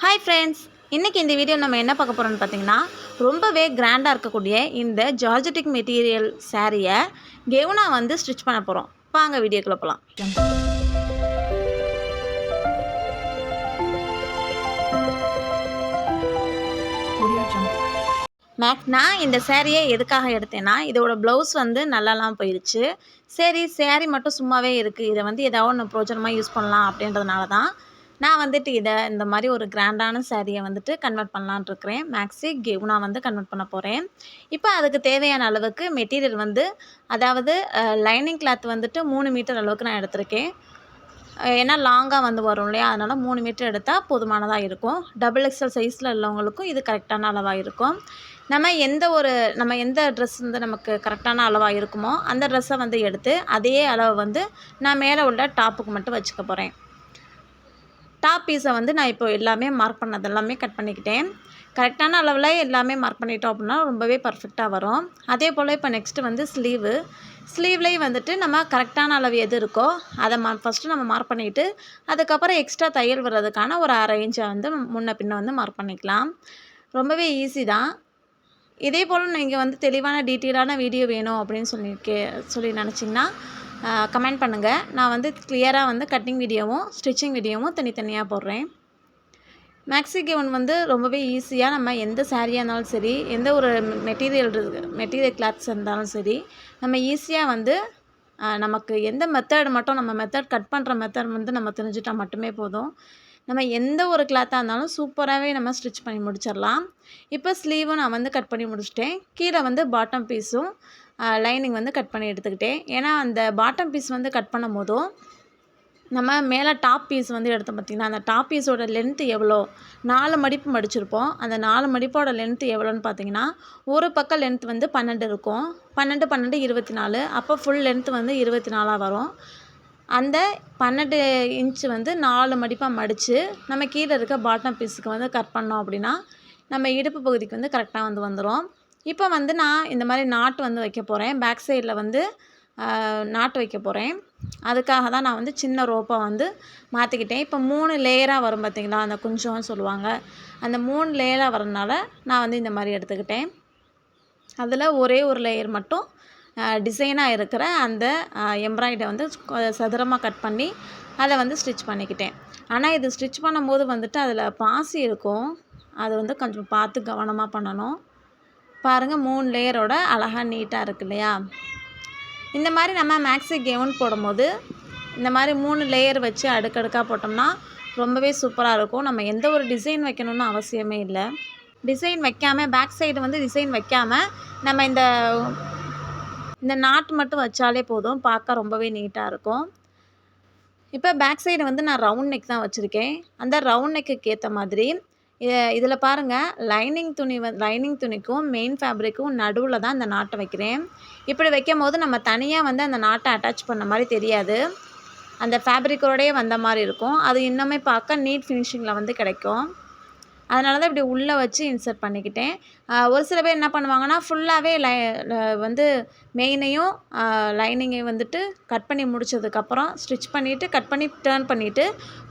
Hi friends, இன்றைக்கி இந்த video நம்ம என்ன பார்க்க போகிறோம்னு பார்த்தீங்கன்னா, ரொம்பவே கிராண்டாக இருக்கக்கூடிய இந்த ஜார்ஜெட்டிக் மெட்டீரியல் சாரியை கெவுனாக வந்து ஸ்டிச் பண்ண போகிறோம். வாங்க வீடியோக்குள்ளே போகலாம். நான் இந்த சேரீயை எதுக்காக எடுத்தேன்னா, இதோட ப்ளவுஸ் வந்து நல்லாலாம் போயிடுச்சு. சரி, சேரீ மட்டும் சும்மாவே இருக்குது, இதை வந்து ஏதாவது ஒன்று பிரோஜனமாக யூஸ் பண்ணலாம் அப்படின்றதுனால தான் நான் வந்துட்டு இந்த மாதிரி ஒரு கிராண்டான சாரியை வந்துட்டு கன்வெர்ட் பண்ணலான்னு இருக்கிறேன். மேக்ஸி கெவுனா வந்து கன்வெர்ட் பண்ண போகிறேன். இப்போ அதுக்கு தேவையான அளவுக்கு மெட்டீரியல் வந்து, அதாவது லைனிங் கிளாத் வந்துட்டு 3 மீட்டர் அளவுக்கு நான் எடுத்திருக்கேன். ஏன்னா லாங்காக வந்து வரும் இல்லையா, அதனால் 3 மீட்டர் எடுத்தால் போதுமானதாக இருக்கும். டபுள் எக்ஸல் சைஸில் உள்ளவங்களுக்கும் இது கரெக்டான அளவாக இருக்கும். நம்ம எந்த ட்ரெஸ் வந்து நமக்கு கரெக்டான அளவாக இருக்குமோ அந்த ட்ரெஸ்ஸை வந்து எடுத்து அதே அளவு வந்து நான் மேலே உள்ள டாப்புக்கு மட்டும் வச்சுக்க போகிறேன். டாப் பீஸை வந்து நான் இப்போ எல்லாமே மார்க் பண்ணது எல்லாமே கட் பண்ணிக்கிட்டேன். கரெக்டான அளவில் எல்லாமே மார்க் பண்ணிட்டோம் அப்படின்னா ரொம்பவே பர்ஃபெக்டாக வரும். அதே போல் இப்போ நெக்ஸ்ட்டு வந்து ஸ்லீவ்லேயும் வந்துட்டு நம்ம கரெக்டான அளவு எது இருக்கோ அதை ஃபஸ்ட்டு நம்ம மார்க் பண்ணிவிட்டு அதுக்கப்புறம் எக்ஸ்ட்ரா தையல் வர்றதுக்கான ஒரு 1/2 இன்ச்சை வந்து முன்ன பின்ன வந்து மார்க் பண்ணிக்கலாம். ரொம்பவே ஈஸி தான். இதே போல் நீங்கள் வந்து தெளிவான டீட்டெயிலான வீடியோ வேணும் அப்படின்னு சொல்லி நினச்சிங்கன்னா கமெண்ட் பண்ணுங்கள். நான் வந்து கிளியராக வந்து கட்டிங் வீடியோவும் ஸ்டிச்சிங் வீடியோவும் தனித்தனியாக போடுறேன். மேக்ஸி கெவுன் வந்து ரொம்பவே ஈஸியாக நம்ம எந்த சாரியாக இருந்தாலும் சரி, எந்த ஒரு மெட்டீரியல் கிளாத்ஸ் இருந்தாலும் சரி, நம்ம ஈஸியாக வந்து நமக்கு எந்த மெத்தட் கட் பண்ணுற மெத்தட் வந்து நம்ம தெரிஞ்சுட்டால் மட்டுமே போதும். நம்ம எந்த ஒரு கிளாத்தாக இருந்தாலும் சூப்பராகவே நம்ம ஸ்டிச் பண்ணி முடிச்சிடலாம். இப்போ ஸ்லீவும் நான் வந்து கட் பண்ணி முடிச்சிட்டேன். கீழே வந்து பாட்டம் பீஸும் லைனிங் வந்து கட் பண்ணி எடுத்துக்கிட்டேன். ஏன்னா அந்த பாட்டம் பீஸ் வந்து கட் பண்ணும் போதும் நம்ம மேலே டாப் பீஸ் வந்து எடுத்தோம் பார்த்திங்கன்னா, அந்த டாப் பீஸோட லென்த்து எவ்வளோ, 4 மடிப்பு மடிச்சிருப்போம். அந்த 4 மடிப்போட லென்த்து எவ்வளோன்னு பார்த்தீங்கன்னா, ஒரு பக்கம் லென்த் வந்து 12 இருக்கும். 12 12 24. அப்போ ஃபுல் லென்த்து வந்து 24 வரும். அந்த 12 இன்ச்சு வந்து 4 மடிப்பாக மடித்து நம்ம கீழே இருக்க பாட்டம் பீஸுக்கு வந்து கட் பண்ணோம் அப்படின்னா நம்ம இடுப்பு பகுதிக்கு வந்து கரெக்டாக வந்து வந்துடும். இப்போ வந்து நான் இந்த மாதிரி நாட்டு வந்து வைக்க போகிறேன். பேக் சைடில் வந்து நாட்டு வைக்க போகிறேன். அதுக்காக தான் நான் வந்து சின்ன ரோப்பாக வந்து மாற்றிக்கிட்டேன். இப்போ 3 லேயராக வரும் பார்த்திங்களா, அந்த குஞ்சம்னு சொல்லுவாங்க. அந்த 3 லேயராக வரனால நான் வந்து இந்த மாதிரி எடுத்துக்கிட்டேன். அதில் ஒரே ஒரு லேயர் மட்டும் டிசைனாக இருக்கிற அந்த எம்ப்ராய்டரை வந்து சதுரமாக கட் பண்ணி அதை வந்து ஸ்டிச் பண்ணிக்கிட்டேன். ஆனால் இது ஸ்டிச் பண்ணும்போது வந்துட்டு அதில் பாசி இருக்கும். அது வந்து கொஞ்சம் பார்த்து கவனமாக பண்ணணும். பாருங்கள், 3 லேயரோட அழகாக நீட்டாக இருக்கு இல்லையா. இந்த மாதிரி நம்ம மேக்ஸி கெவுன் போடும்போது இந்த மாதிரி 3 லேயர் வச்சு அடுக்கடுக்காக போட்டோம்னா ரொம்பவே சூப்பராக இருக்கும். நம்ம எந்த ஒரு டிசைன் வைக்கணும்னு அவசியமே இல்லை. டிசைன் வைக்காமல், பேக் சைடு வந்து டிசைன் வைக்காமல் நம்ம இந்த நாட்டு மட்டும் வச்சாலே போதும், பார்க்க ரொம்பவே நீட்டாக இருக்கும். இப்போ பேக் சைடு வந்து நான் ரவுண்ட் நெக் தான் வச்சுருக்கேன். அந்த ரவுண்ட் நெக்குக்கு ஏற்ற மாதிரி இதில் பாருங்கள், லைனிங் துணிக்கும் மெயின் ஃபேப்ரிக்கும் நடுவில் தான் இந்த நாட்டை வைக்கிறேன். இப்படி வைக்கும் போது நம்ம தனியாக வந்து அந்த நாட்டை அட்டாச் பண்ண மாதிரி தெரியாது. அந்த ஃபேப்ரிக்கோடையே வந்த மாதிரி இருக்கும். அது இன்னுமே பார்க்க நீட் ஃபினிஷிங்கில் வந்து கிடைக்கும். அதனால தான் இப்படி உள்ளே வச்சு இன்சர்ட் பண்ணிக்கிட்டேன். ஒரு சில பேர் என்ன பண்ணுவாங்கன்னா, ஃபுல்லாகவே வந்து மெயினையும் லைனிங்கையும் வந்துட்டு கட் பண்ணி முடித்ததுக்கப்புறம் ஸ்டிச் பண்ணிவிட்டு கட் பண்ணி டர்ன் பண்ணிவிட்டு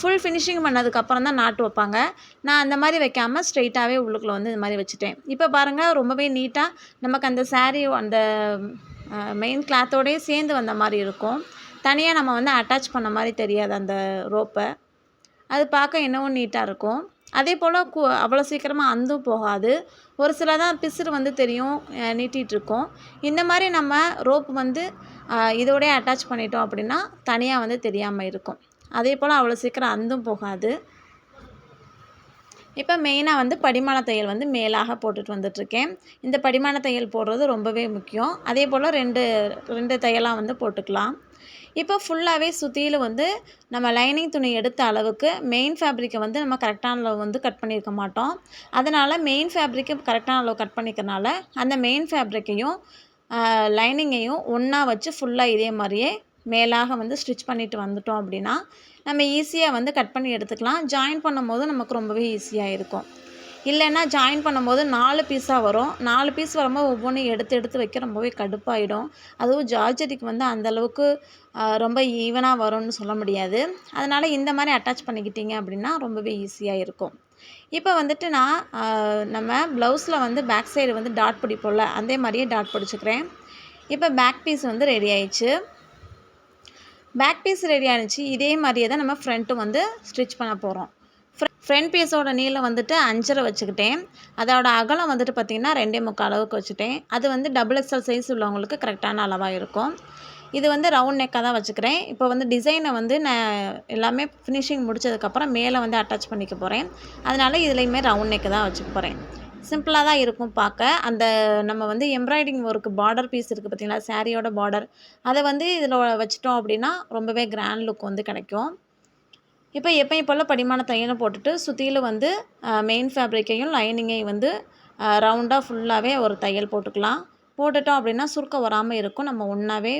ஃபுல் ஃபினிஷிங் பண்ணதுக்கப்புறம் தான் நாட்டு வைப்பாங்க. நான் அந்த மாதிரி வைக்காமல் ஸ்ட்ரெயிட்டாகவே உள்ளுக்குள்ளே வந்து இந்த மாதிரி வச்சுட்டேன். இப்போ பாருங்கள், ரொம்பவே நீட்டாக நமக்கு அந்த சாரீ அந்த மெயின் கிளாத்தோடையே சேர்ந்து வந்த மாதிரி இருக்கும். தனியாக நம்ம வந்து அட்டாச் பண்ண மாதிரி தெரியாது அந்த ரோப்பை. அது பார்க்க இன்னமும் நீட்டாக இருக்கும். அதே போல் அவ்வளோ சீக்கிரமாக அந்தும் போகாது. ஒரு சில தான் பிசுறு வந்து தெரியும், நீட்டிகிட்ருக்கும். இந்த மாதிரி நம்ம ரோப் வந்து இதோடய அட்டாச் பண்ணிட்டோம் அப்படின்னா தனியாக வந்து தெரியாமல் இருக்கும். அதே போல் அவ்வளோ சீக்கிரம் அந்தும் போகாது. இப்போ மெயினாக வந்து படிமான தையல் வந்து மேலாக போட்டுட்டு வந்துட்டுருக்கேன். இந்த படிமான தையல் போடுறது ரொம்பவே முக்கியம். அதே போல் ரெண்டு தையலாக வந்து போட்டுக்கலாம். இப்போ ஃபுல்லாகவே சுற்றிலும் வந்து நம்ம லைனிங் துணி எடுத்த அளவுக்கு மெயின் ஃபேப்ரிக்கை வந்து நம்ம கரெக்டான அளவு வந்து கட் பண்ணியிருக்க மாட்டோம். அதனால் மெயின் ஃபேப்ரிக்கை கரெக்டான அளவு கட் பண்ணிக்கிறனால அந்த மெயின் ஃபேப்ரிக்கையும் லைனிங்கையும் ஒன்றா வச்சு ஃபுல்லாக இதே மாதிரியே மேலாக வந்து ஸ்டிச் பண்ணிட்டு வந்துட்டோம் அப்படின்னா நம்ம ஈஸியாக வந்து கட் பண்ணி எடுத்துக்கலாம். ஜாயின் பண்ணும்போது நமக்கு ரொம்பவே ஈஸியாக இருக்கும். இல்லைன்னா ஜாயின் பண்ணும்போது 4 பீஸாக வரும். 4 பீஸ் வரும்போது ஒவ்வொன்றையும் எடுத்து எடுத்து வைக்க ரொம்பவே கடுப்பாயிடும். அதுவும் ஜார்ஜெட்டுக்கு வந்து அந்தளவுக்கு ரொம்ப ஈவனாக வரும்னு சொல்ல முடியாது. அதனால் இந்த மாதிரி அட்டாச் பண்ணிக்கிட்டீங்க அப்படின்னா ரொம்பவே ஈஸியாக இருக்கும். இப்போ வந்துட்டு நான் நம்ம ப்ளவுஸில் வந்து பேக் சைடு வந்து டாட் பிடிப்போம்ல, அதே மாதிரியே டாட் பிடிச்சிக்கிறேன். இப்போ பேக் பீஸ் வந்து ரெடி ஆயிடுச்சு. பேக் பீஸ் ரெடி ஆகிடுச்சு. இதே மாதிரியே தான் நம்ம ஃப்ரண்ட்டும் வந்து ஸ்டிச் பண்ண போகிறோம். ஃப்ரண்ட் பீஸோட நீளம் வந்துட்டு 5.5 வச்சுக்கிட்டேன். அதோட அகலம் வந்துட்டு பார்த்திங்கன்னா 2.25 அளவுக்கு வச்சுட்டேன். அது வந்து XXL சைஸ் உள்ளவங்களுக்கு கரெக்டான அளவாக இருக்கும். இது வந்து ரவுண்ட் நெக்காக தான் வச்சுக்கிறேன். இப்போ வந்து டிசைனை வந்து நான் எல்லாமே ஃபினிஷிங் முடித்ததுக்கப்புறம் மேலே வந்து அட்டாச் பண்ணிக்க போகிறேன். அதனால் இதுலேயுமே ரவுண்ட் நெக்கு தான் வச்சுக்க போகிறேன். சிம்பிளாக தான் இருக்கும் பார்க்க. அந்த நம்ம வந்து எம்ப்ராய்டிங் ஒர்க்கு பார்டர் பீஸ் இருக்குது பார்த்திங்களா, சாரியோட பார்டர், அதை வந்து இதில் வச்சுட்டோம் அப்படின்னா ரொம்பவே கிராண்ட் லுக் வந்து கிடைக்கும். இப்போ எப்பயும் போல் படிமான தையலை போட்டுட்டு சுற்றிலும் வந்து மெயின் ஃபேப்ரிக்கையும் லைனிங்கையும் வந்து ரவுண்டாக ஃபுல்லாகவே ஒரு தையல் போட்டுக்கலாம். போட்டுட்டோம் அப்படின்னா சுருக்கம் வராமல் இருக்கும். நம்ம ஒன்றாவே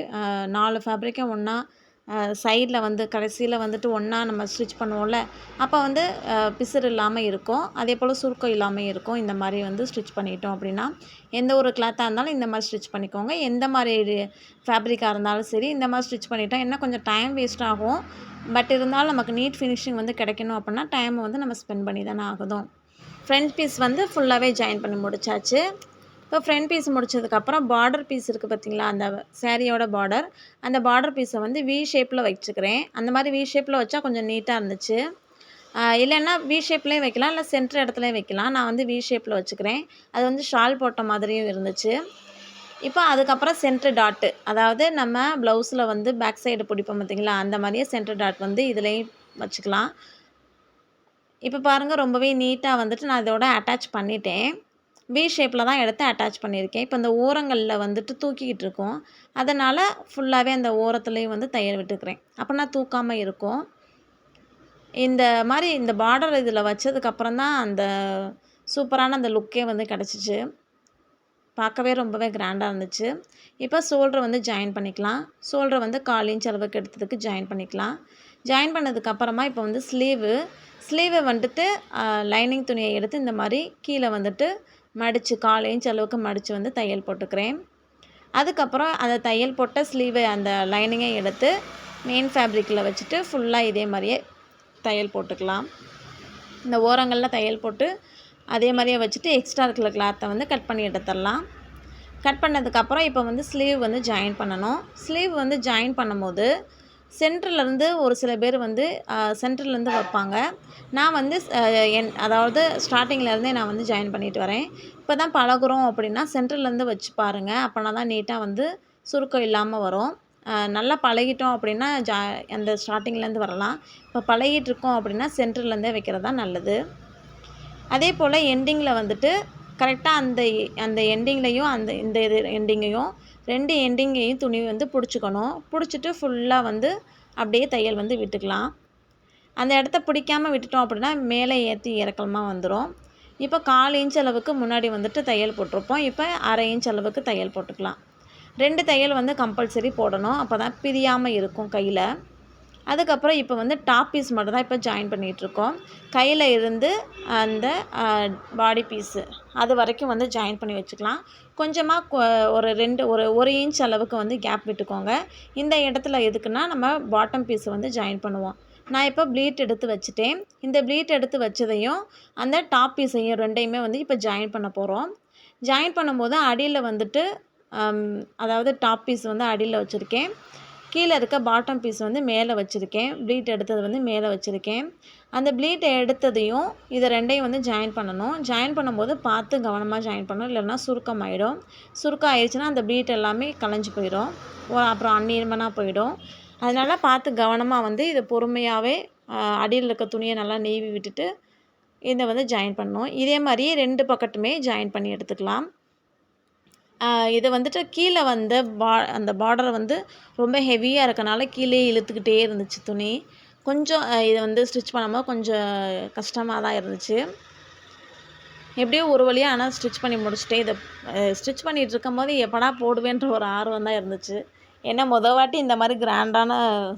4 ஃபேப்ரிக்கும் ஒன்றா சைடில் வந்து கடைசியில் வந்துட்டு ஒன்றா நம்ம ஸ்டிச் பண்ணுவோம்ல, அப்போ வந்து பிசுறு இல்லாமல் இருக்கும். அதே போல் சுருக்கம் இல்லாமல் இருக்கும். இந்த மாதிரி வந்து ஸ்டிச் பண்ணிட்டோம் அப்படின்னா எந்த ஒரு கிளாத்தாக இருந்தாலும் இந்த மாதிரி ஸ்டிச் பண்ணிக்கோங்க. எந்த மாதிரி ஃபேப்ரிக்காக இருந்தாலும் சரி இந்த மாதிரி ஸ்டிச் பண்ணிட்டோம். இன்னும் கொஞ்சம் டைம் வேஸ்ட் ஆகும். பட் இருந்தாலும் நமக்கு நீட் ஃபினிஷிங் வந்து கிடைக்கணும் அப்படின்னா டைமை வந்து நம்ம ஸ்பெண்ட் பண்ணி தானே ஆகுதும். ஃப்ரண்ட் பீஸ் வந்து ஃபுல்லாகவே ஜாயின் பண்ணி முடிச்சாச்சு. இப்போ ஃப்ரண்ட் பீஸ் முடிச்சதுக்கப்புறம் பார்டர் பீஸ் இருக்குது பார்த்திங்களா, அந்த சாரியோட பார்டர், அந்த பார்டர் பீஸை வந்து வி ஷேப்பில் வச்சுக்கிறேன். அந்த மாதிரி வி ஷேப்பில் வச்சா கொஞ்சம் நீட்டாக இருந்துச்சு. இல்லைன்னா வி ஷேப்லேயும் வைக்கலாம், இல்லை சென்டர் இடத்துலையும் வைக்கலாம். நான் வந்து வி ஷேப்பில் வச்சுக்கிறேன். அது வந்து ஷால் போட்ட மாதிரியும் இருந்துச்சு. இப்போ அதுக்கப்புறம் சென்டர் டாட்டு, அதாவது நம்ம ப்ளவுஸில் வந்து பேக் சைடு பிடிப்போம் பார்த்திங்களா, அந்த மாதிரியே சென்டர் டாட் வந்து இதுலேயும் வச்சுக்கலாம். இப்போ பாருங்கள் ரொம்பவே நீட்டாக வந்துட்டு நான் இதோட அட்டாச் பண்ணிட்டேன். வி ஷேப்பில் தான் எடுத்து அட்டாச் பண்ணியிருக்கேன். இப்போ இந்த ஓரங்களில் வந்துட்டு தூக்கிக்கிட்டு இருக்கோம். அதனால் ஃபுல்லாகவே அந்த ஓரத்துலேயும் வந்து தையல் விட்டுக்கிறேன். அப்போனா தூக்காமல் இருக்கும். இந்த மாதிரி இந்த பார்டர் இதில் வச்சதுக்கப்புறம் தான் அந்த சூப்பரான அந்த லுக்கே வந்து கிடச்சிச்சு. பார்க்கவே ரொம்பவே கிராண்டாக இருந்துச்சு. இப்போ ஷோல்டர் வந்து ஜாயின் பண்ணிக்கலாம். ஷோல்டர் வந்து 1/4 இன்ச் அளவுக்கு எடுத்ததுக்கு ஜாயின் பண்ணிக்கலாம். ஜாயின் பண்ணதுக்கப்புறமா இப்போ வந்து ஸ்லீவை வந்துட்டு லைனிங் துணியை எடுத்து இந்த மாதிரி கீழே வந்துட்டு மடித்து 1/4 இன்ச் அளவுக்கு மடித்து வந்து தையல் போட்டுக்கிறேன். அதுக்கப்புறம் அந்த தையல் போட்ட ஸ்லீவை அந்த லைனிங்கை எடுத்து மெயின் ஃபேப்ரிக்கில் வச்சுட்டு ஃபுல்லாக இதே மாதிரியே தையல் போட்டுக்கலாம். இந்த ஓரங்களில் தையல் போட்டு அதே மாதிரியே வச்சுட்டு எக்ஸ்ட்ரா இருக்கிற கிளாத்தை வந்து கட் பண்ணி எடுத்துடலாம். கட் பண்ணதுக்கப்புறம் இப்போ வந்து ஸ்லீவ் வந்து ஜாயின் பண்ணணும். ஸ்லீவ் வந்து ஜாயின் பண்ணும்போது சென்டர்லேருந்து ஒரு சில பேர் வந்து சென்டர்லேருந்து வைப்பாங்க. நான் வந்து அதாவது ஸ்டார்டிங்லேருந்தே நான் வந்து ஜாயின் பண்ணிட்டு வரேன். இப்போ தான் பழகுறோம் அப்படின்னா சென்டர்லேருந்து வச்சு பாருங்கள். அப்போனா தான் நீட்டாக வந்து சுருக்கம் இல்லாமல் வரும். நல்லா பழகிட்டோம் அப்படின்னா அந்த ஸ்டார்டிங்லேருந்து வரலாம். இப்போ பழகிட்டுருக்கோம் அப்படின்னா சென்டர்லேருந்தே வைக்கிறது தான் நல்லது. அதே போல் எண்டிங்கில் வந்துட்டு கரெக்டாக அந்த எண்டிங்லேயும் இந்த எண்டிங்கையும் 2 எண்டிங்கையும் துணி வந்து பிடிச்சிக்கணும். பிடிச்சிட்டு ஃபுல்லாக வந்து அப்படியே தையல் வந்து விட்டுக்கலாம். அந்த இடத்த பிடிக்காமல் விட்டுட்டோம் அப்படின்னா மேலே ஏற்றி இறக்கமாக வந்துடும். இப்போ 1/4 இன்ச் அளவுக்கு முன்னாடி வந்துட்டு தையல் போட்டிருப்போம். இப்போ 1/2 இன்ச் அளவுக்கு தையல் போட்டுக்கலாம். 2 தையல் வந்து கம்பல்சரி போடணும். அப்போ தான் பிரியாமல் இருக்கும் கையில். அதுக்கப்புறம் இப்போ வந்து டாப் பீஸ் மட்டும் தான் இப்போ ஜாயின் பண்ணிகிட்ருக்கோம். கையில் இருந்து அந்த பாடி பீஸு அது வரைக்கும் வந்து ஜாயின் பண்ணி வச்சுக்கலாம். கொஞ்சமாக ஒரு 1 இன்ச் அளவுக்கு வந்து கேப் விட்டுக்கோங்க. இந்த இடத்துல எதுக்குன்னா நம்ம பாட்டம் பீஸை வந்து ஜாயின் பண்ணுவோம். நான் இப்போ ப்ளீட் எடுத்து வச்சுட்டேன். இந்த ப்ளீட் எடுத்து வச்சதையும் அந்த டாப் பீஸையும் 2யுமே வந்து இப்போ ஜாயின் பண்ண போகிறோம். ஜாயின் பண்ணும்போது அடியில் வந்துட்டு அதாவது டாப் பீஸ் வந்து அடியில் வச்சுருக்கேன். கீழே இருக்க பாட்டம் பீஸ் வந்து மேலே வச்சுருக்கேன். ப்ளீட் எடுத்தது வந்து மேலே வச்சுருக்கேன். அந்த ப்ளீட் எடுத்ததையும் இதை 2யும் வந்து ஜாயின் பண்ணணும். ஜாயின் பண்ணும்போது பார்த்து கவனமாக ஜாயின் பண்ணணும், இல்லைன்னா சுருக்கம் ஆகிடும். சுருக்கம் ஆயிடுச்சுன்னா அந்த ப்ளீட் எல்லாமே கலைஞ்சி போயிடும், அப்புறம் அன்ஈவனாக போயிடும். அதனால் பார்த்து கவனமாக வந்து இதை பொறுமையாகவே அடியில் இருக்க துணியை நல்லா நீவி விட்டுட்டு இதை வந்து ஜாயின் பண்ணணும். இதே மாதிரியே 2 பக்கத்துமே ஜாயின் பண்ணி எடுத்துக்கலாம். இதை வந்துட்டு கீழே வந்து அந்த பார்டர் வந்து ரொம்ப ஹெவியாக இருக்கனால கீழே இழுத்துக்கிட்டே இருந்துச்சு துணி. கொஞ்சம் இதை வந்து ஸ்டிச் பண்ணும்போது கொஞ்சம் கஷ்டமாக தான் இருந்துச்சு. எப்படியோ ஒரு வழியாக ஆனால் ஸ்டிச் பண்ணி முடிச்சுட்டேன். இதை ஸ்டிச் பண்ணிகிட்டு இருக்கும்போது எப்படா போடுவேன்ற ஒரு ஆர்வம் தான் இருந்துச்சு. ஏன்னா வாட்டி இந்த மாதிரி கிராண்டான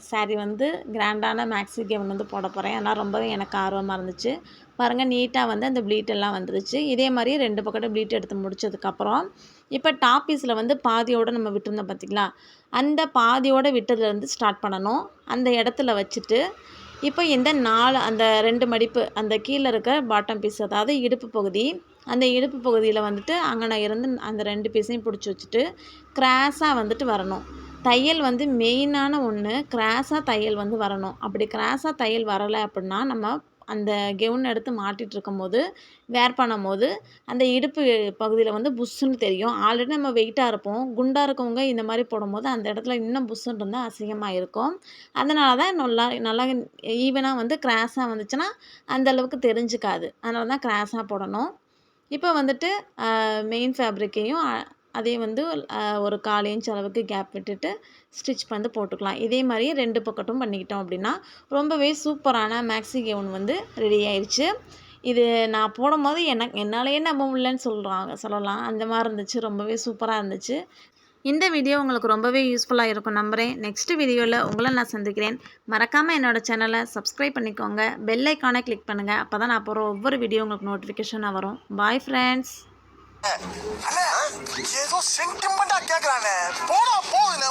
சாரீ வந்து கிராண்டான மேக்ஸி கவுன் வந்து போட போகிறேன். ஆனால் ரொம்பவே எனக்கு ஆர்வமாக இருந்துச்சு. பாருங்கள் நீட்டாக வந்து அந்த ப்ளீட் எல்லாம் வந்துருச்சு. இதே மாதிரி 2 பக்கட்டும் ப்ளீட் எடுத்து முடிச்சதுக்கப்புறம் இப்போ டாப் பீஸில் வந்து பாதியோடு நம்ம விட்டுருந்தோம் பார்த்திங்களா, அந்த பாதியோடு விட்டதுலேருந்து ஸ்டார்ட் பண்ணணும். அந்த இடத்துல வச்சுட்டு இப்போ இந்த 4 அந்த 2 மடிப்பு அந்த கீழே இருக்க பாட்டம் பீஸ், அதாவது இடுப்பு பகுதி, அந்த இடுப்பு பகுதியில் வந்துட்டு அங்கன இருந்து அந்த 2 பீஸையும் பிடிச்சி வச்சுட்டு கிராஸாக வந்துட்டு வரணும். தையல் வந்து மெயினான ஒன்று, கிராஸாக தையல் வந்து வரணும். அப்படி கிராஸாக தையல் வரலை அப்படின்னா நம்ம அந்த கெவுன் எடுத்து மாட்டிகிட்டு இருக்கும்போது வேர் பண்ணும்போது அந்த இடுப்பு பகுதியில் வந்து புஷ்ஷுன்னு தெரியும். ஆல்ரெடி நம்ம வெயிட்டாக இருப்போம். குண்டாக இருக்கவங்க இந்த மாதிரி போடும்போது அந்த இடத்துல இன்னும் புஷ்ஷுன்னு இருந்தால் அசிங்கமாக இருக்கும். அதனால தான் நல்லா நல்லா ஈவனாக வந்து கிராஸாக வந்துச்சுன்னா அந்தளவுக்கு தெரிஞ்சுக்காது. அதனால தான் கிராஸாக போடணும். இப்போ வந்துட்டு மெயின் ஃபேப்ரிக்கையும் அதே வந்து ஒரு 1/4 இன்ச் அளவுக்கு கேப் விட்டுட்டு ஸ்டிச் வந்து போட்டுக்கலாம். இதே மாதிரியே 2 பக்கட்டும் பண்ணிக்கிட்டோம் அப்படின்னா ரொம்பவே சூப்பரான மேக்ஸி கவுன் வந்து ரெடி ஆயிடுச்சு. இது நான் போடும்போது என்னாலேயே நம்ப முடியலன்னு சொல்லலாம். அந்த மாதிரி இருந்துச்சு. ரொம்பவே சூப்பராக இருந்துச்சு. இந்த வீடியோ உங்களுக்கு ரொம்பவே யூஸ்ஃபுல்லாக இருக்கும் நம்புகிறேன். நெக்ஸ்ட் வீடியோவில் உங்களை நான் சந்திக்கிறேன். மறக்காமல் என்னோடய சேனலை சப்ஸ்கிரைப் பண்ணிக்கோங்க. பெல் ஐக்கானை கிளிக் பண்ணுங்கள். அப்போ தான் நான் போகிற ஒவ்வொரு வீடியோ உங்களுக்கு நோட்டிஃபிகேஷனாக வரும். Bye friends. ஏதோ சென்டிமெண்டா கேக்குறானே, போடா போகுது.